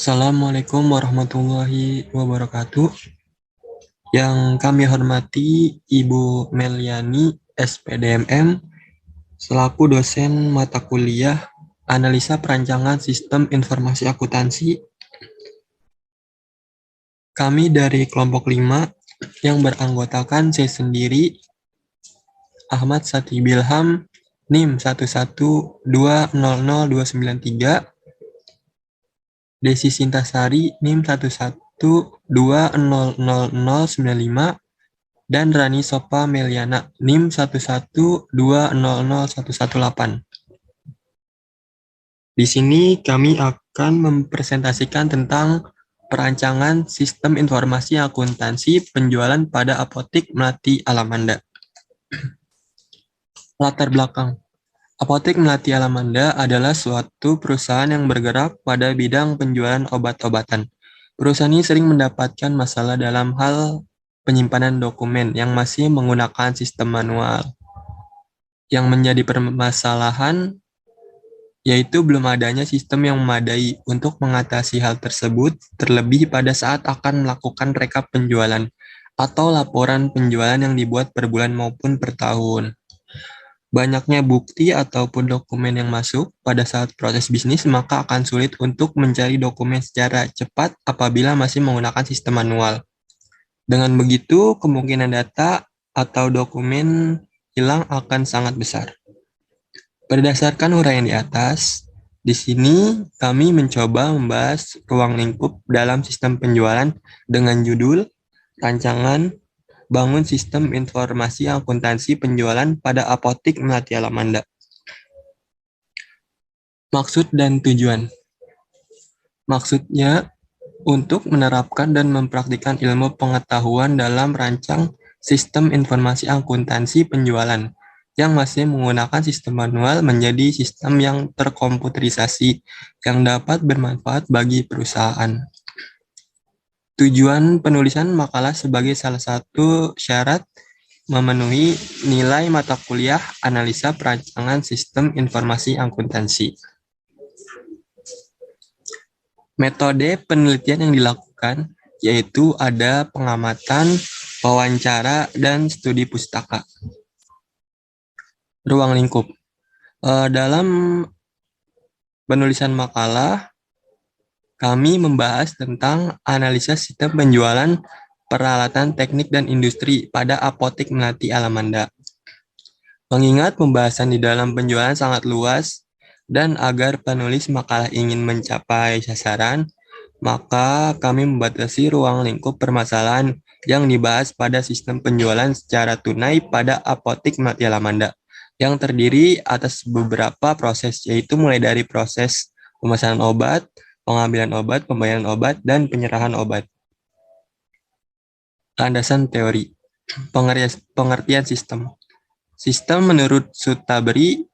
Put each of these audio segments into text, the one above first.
Assalamualaikum warahmatullahi wabarakatuh. Yang kami hormati Ibu Meliani, SPDMM, selaku dosen mata kuliah Analisa Perancangan Sistem Informasi Akuntansi. Kami dari kelompok 5 yang beranggotakan saya sendiri, Ahmad Sati Bilham, NIM 112000293, Desi Sintasari, NIM 112000095, dan Rani Sopa Meliana, NIM 112001118. Di sini kami akan mempresentasikan tentang perancangan sistem informasi akuntansi penjualan pada Apotik Melati Alamanda. Latar belakang. Apotik Melati Alamanda adalah suatu perusahaan yang bergerak pada bidang penjualan obat-obatan. Perusahaan ini sering mendapatkan masalah dalam hal penyimpanan dokumen yang masih menggunakan sistem manual. Yang menjadi permasalahan yaitu belum adanya sistem yang memadai untuk mengatasi hal tersebut, terlebih pada saat akan melakukan rekap penjualan atau laporan penjualan yang dibuat per bulan maupun per tahun. Banyaknya bukti ataupun dokumen yang masuk pada saat proses bisnis, maka akan sulit untuk mencari dokumen secara cepat apabila masih menggunakan sistem manual. Dengan begitu, kemungkinan data atau dokumen hilang akan sangat besar. Berdasarkan uraian di atas, di sini kami mencoba membahas ruang lingkup dalam sistem penjualan dengan judul Rancangan Bangun Sistem Informasi Akuntansi Penjualan pada Apotik Melati Alamanda. Maksud dan tujuan. Maksudnya untuk menerapkan dan mempraktikkan ilmu pengetahuan dalam rancang sistem informasi akuntansi penjualan yang masih menggunakan sistem manual menjadi sistem yang terkomputerisasi yang dapat bermanfaat bagi perusahaan. Tujuan penulisan makalah sebagai salah satu syarat memenuhi nilai mata kuliah analisa perancangan sistem informasi akuntansi. Metode penelitian yang dilakukan yaitu ada pengamatan, wawancara, dan studi pustaka. Ruang lingkup. Dalam penulisan makalah, kami membahas tentang analisa sistem penjualan peralatan teknik dan industri pada Apotik Melati Alamanda. Mengingat pembahasan di dalam penjualan sangat luas dan agar penulis makalah ingin mencapai sasaran, maka kami membatasi ruang lingkup permasalahan yang dibahas pada sistem penjualan secara tunai pada Apotik Melati Alamanda, yang terdiri atas beberapa proses, yaitu mulai dari proses pemesanan obat, pengambilan obat, pembayaran obat, dan penyerahan obat. Landasan teori. Pengertian sistem. Sistem menurut Sutabri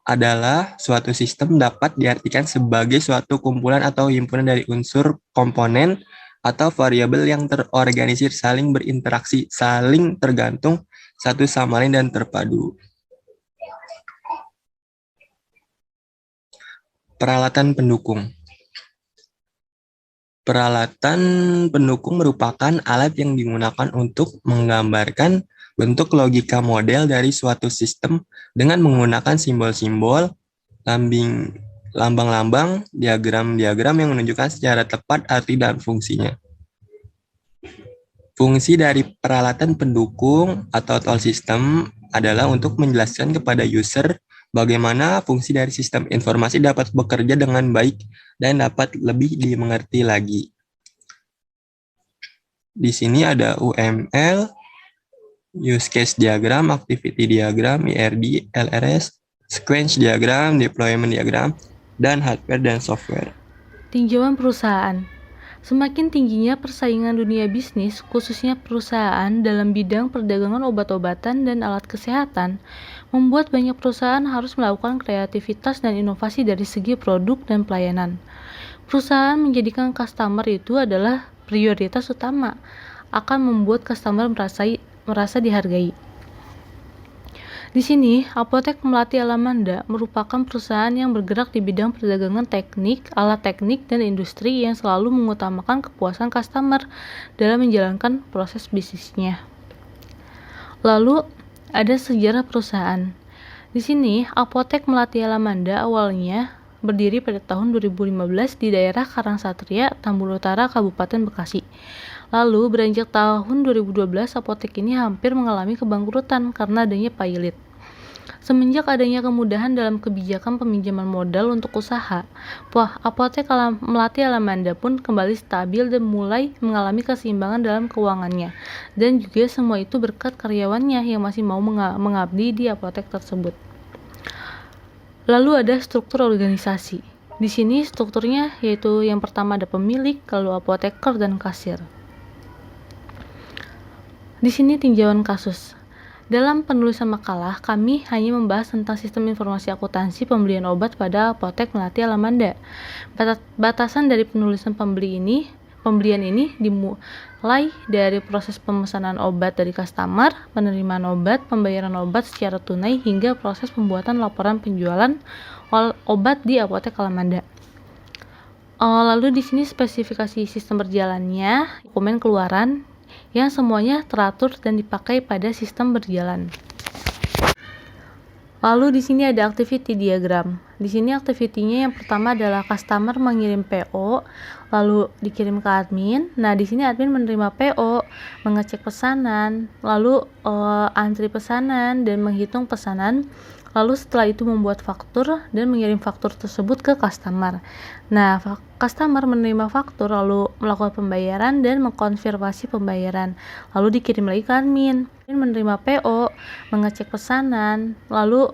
adalah suatu sistem dapat diartikan sebagai suatu kumpulan atau himpunan dari unsur, komponen, atau variabel yang terorganisir, saling berinteraksi, saling tergantung satu sama lain, dan terpadu. Peralatan pendukung. Peralatan pendukung merupakan alat yang digunakan untuk menggambarkan bentuk logika model dari suatu sistem dengan menggunakan simbol-simbol, lambang-lambang, diagram-diagram yang menunjukkan secara tepat arti dan fungsinya. Fungsi dari peralatan pendukung atau tool system adalah untuk menjelaskan kepada user bagaimana fungsi dari sistem informasi dapat bekerja dengan baik dan dapat lebih dimengerti lagi. Di sini ada UML, Use Case Diagram, Activity Diagram, IRD, LRS, Sequence Diagram, Deployment Diagram, dan Hardware dan Software. Tinjauan perusahaan. Semakin tingginya persaingan dunia bisnis, khususnya perusahaan dalam bidang perdagangan obat-obatan dan alat kesehatan, membuat banyak perusahaan harus melakukan kreativitas dan inovasi dari segi produk dan pelayanan. Perusahaan menjadikan customer itu adalah prioritas utama, akan membuat customer merasa dihargai. Di sini, Apotek Melati Alamanda merupakan perusahaan yang bergerak di bidang perdagangan teknik, alat teknik, dan industri yang selalu mengutamakan kepuasan customer dalam menjalankan proses bisnisnya. Lalu, ada sejarah perusahaan. Di sini, Apotek Melati Alamanda awalnya berdiri pada tahun 2015 di daerah Karangsatria, Tambun Utara, Kabupaten Bekasi. Lalu, beranjak tahun 2012, apotek ini hampir mengalami kebangkrutan karena adanya pailit. Semenjak adanya kemudahan dalam kebijakan peminjaman modal untuk usaha, Apotek Melati Alamanda pun kembali stabil dan mulai mengalami keseimbangan dalam keuangannya. Dan juga semua itu berkat karyawannya yang masih mau mengabdi di apotek tersebut. Lalu ada struktur organisasi. Di sini strukturnya yaitu yang pertama ada pemilik, lalu apoteker, dan kasir. Di sini tinjauan kasus. Dalam penulisan makalah, kami hanya membahas tentang sistem informasi akuntansi pembelian obat pada Apotek Melati Alamanda. Batasan dari penulisan pembelian ini dimulai dari proses pemesanan obat dari customer, penerimaan obat, pembayaran obat secara tunai, hingga proses pembuatan laporan penjualan obat di Apotek Alamanda. Lalu di sini spesifikasi sistem berjalannya, dokumen keluaran, yang semuanya teratur dan dipakai pada sistem berjalan. Lalu di sini ada activity diagram. Di sini aktivitinya yang pertama adalah customer mengirim PO, lalu dikirim ke admin. Nah, di sini admin menerima PO, mengecek pesanan, lalu antri pesanan dan menghitung pesanan. Lalu setelah itu membuat faktur dan mengirim faktur tersebut ke customer. Nah, customer menerima faktur lalu melakukan pembayaran dan mengkonfirmasi pembayaran. Lalu dikirim lagi ke admin. Menerima PO, mengecek pesanan, lalu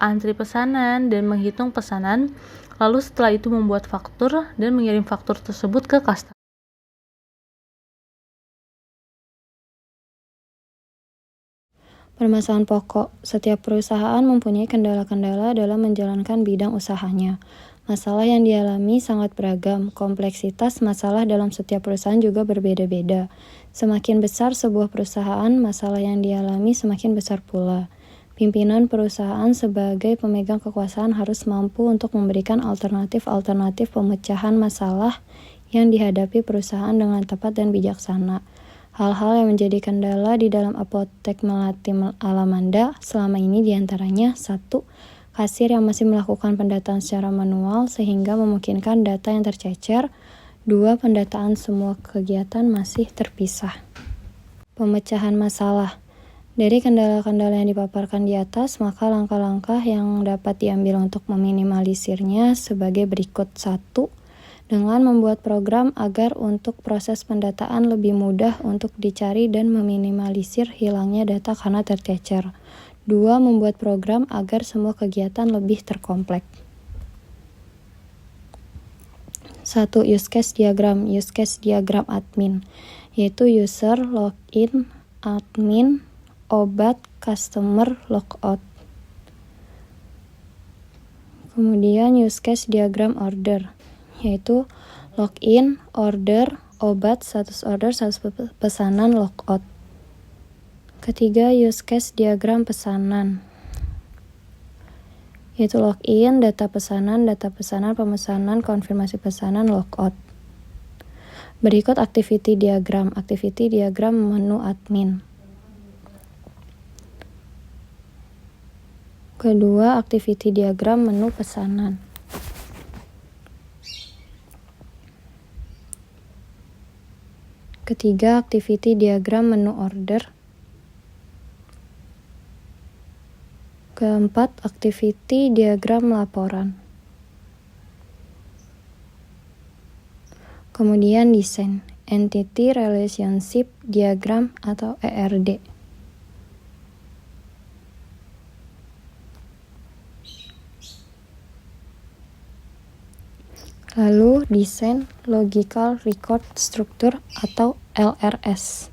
antri pesanan dan menghitung pesanan. Lalu setelah itu membuat faktur dan mengirim faktur tersebut ke customer. Permasalahan pokok. Setiap perusahaan mempunyai kendala-kendala dalam menjalankan bidang usahanya. Masalah yang dialami sangat beragam. Kompleksitas masalah dalam setiap perusahaan juga berbeda-beda. Semakin besar sebuah perusahaan, masalah yang dialami semakin besar pula. Pimpinan perusahaan sebagai pemegang kekuasaan harus mampu untuk memberikan alternatif-alternatif pemecahan masalah yang dihadapi perusahaan dengan tepat dan bijaksana. Hal-hal yang menjadi kendala di dalam Apotek Melati Alamanda selama ini diantaranya 1. Kasir yang masih melakukan pendataan secara manual sehingga memungkinkan data yang tercecer. 2. Pendataan semua kegiatan masih terpisah. Pemecahan masalah. Dari kendala-kendala yang dipaparkan di atas, maka langkah-langkah yang dapat diambil untuk meminimalisirnya sebagai berikut. 1. Dengan membuat program agar untuk proses pendataan lebih mudah untuk dicari dan meminimalisir hilangnya data karena tercecer. 2. Membuat program agar semua kegiatan lebih terkompleks. 1. Use case diagram. Use case diagram admin, yaitu user, login, admin, obat, customer, logout. Kemudian use case diagram order, yaitu login, order, obat, status order, status pesanan, logout. Ketiga, use case diagram pesanan, yaitu login, data pesanan, pemesanan, konfirmasi pesanan, logout. Berikut activity diagram. Activity diagram menu admin. Kedua, activity diagram menu pesanan. Ketiga, activity diagram menu order. Keempat, activity diagram laporan. Kemudian desain, entity relationship diagram atau ERD. Lalu desain logical record structure atau LRS.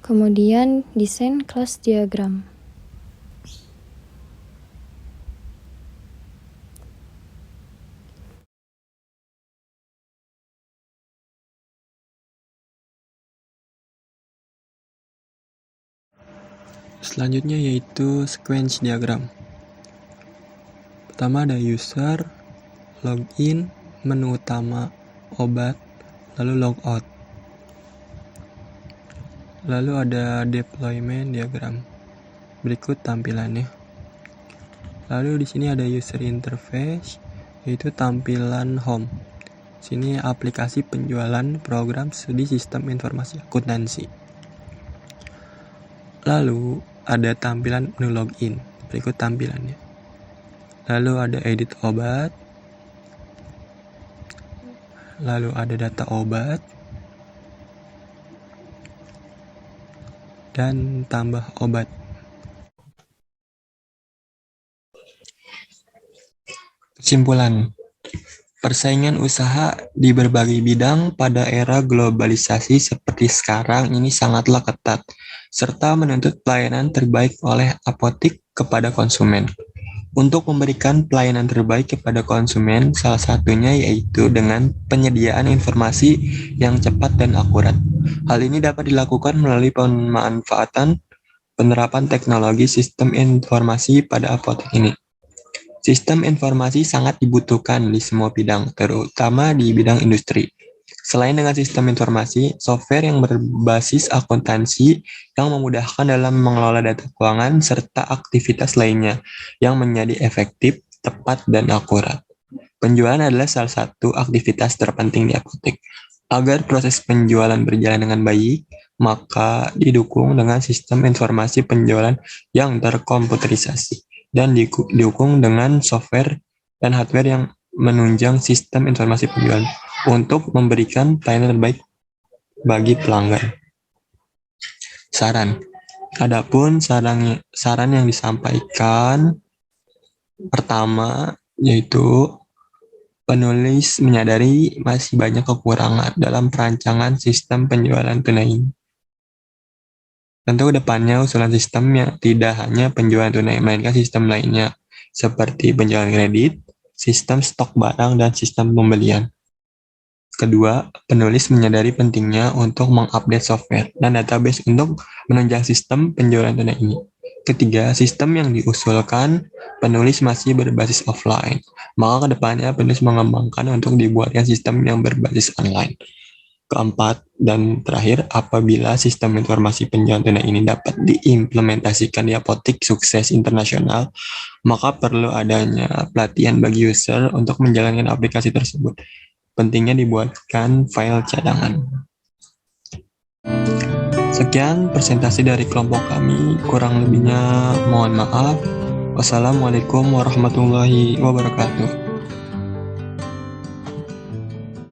Kemudian desain class diagram. Selanjutnya yaitu sequence diagram. Pertama ada user, login, menu utama, obat, lalu logout. Lalu ada deployment diagram. Berikut tampilannya. Lalu di sini ada user interface, yaitu tampilan home. Sini aplikasi penjualan program studi sistem informasi akuntansi. Lalu ada tampilan menu login. Berikut tampilannya. Lalu ada edit obat. Lalu ada data obat. Dan tambah obat. Kesimpulan. Persaingan usaha di berbagai bidang pada era globalisasi seperti sekarang ini sangatlah ketat, serta menuntut pelayanan terbaik oleh apotik kepada konsumen. Untuk memberikan pelayanan terbaik kepada konsumen, salah satunya yaitu dengan penyediaan informasi yang cepat dan akurat. Hal ini dapat dilakukan melalui pemanfaatan penerapan teknologi sistem informasi pada apotek ini. Sistem informasi sangat dibutuhkan di semua bidang, terutama di bidang industri. Selain dengan sistem informasi, software yang berbasis akuntansi yang memudahkan dalam mengelola data keuangan serta aktivitas lainnya yang menjadi efektif, tepat, dan akurat. Penjualan adalah salah satu aktivitas terpenting di apotek. Agar proses penjualan berjalan dengan baik, maka didukung dengan sistem informasi penjualan yang terkomputerisasi dan didukung dengan software dan hardware yang menunjang sistem informasi penjualan untuk memberikan pelayanan terbaik bagi pelanggan. Saran. Adapun saran yang disampaikan pertama yaitu penulis menyadari masih banyak kekurangan dalam perancangan sistem penjualan tunai ini. Tentu kedepannya usulan sistem yang tidak hanya penjualan tunai, melainkan sistem lainnya, seperti penjualan kredit, sistem stok barang, dan sistem pembelian. Kedua, penulis menyadari pentingnya untuk mengupdate software dan database untuk menunjang sistem penjualan tunai ini. Ketiga, sistem yang diusulkan penulis masih berbasis offline, maka kedepannya penulis mengembangkan untuk dibuatkan sistem yang berbasis online. Keempat dan terakhir, apabila sistem informasi penjualan tunai ini dapat diimplementasikan di apotek sukses internasional, maka perlu adanya pelatihan bagi user untuk menjalankan aplikasi tersebut. Pentingnya dibuatkan file cadangan. Sekian presentasi dari kelompok kami, kurang lebihnya mohon maaf. Wassalamualaikum warahmatullahi wabarakatuh.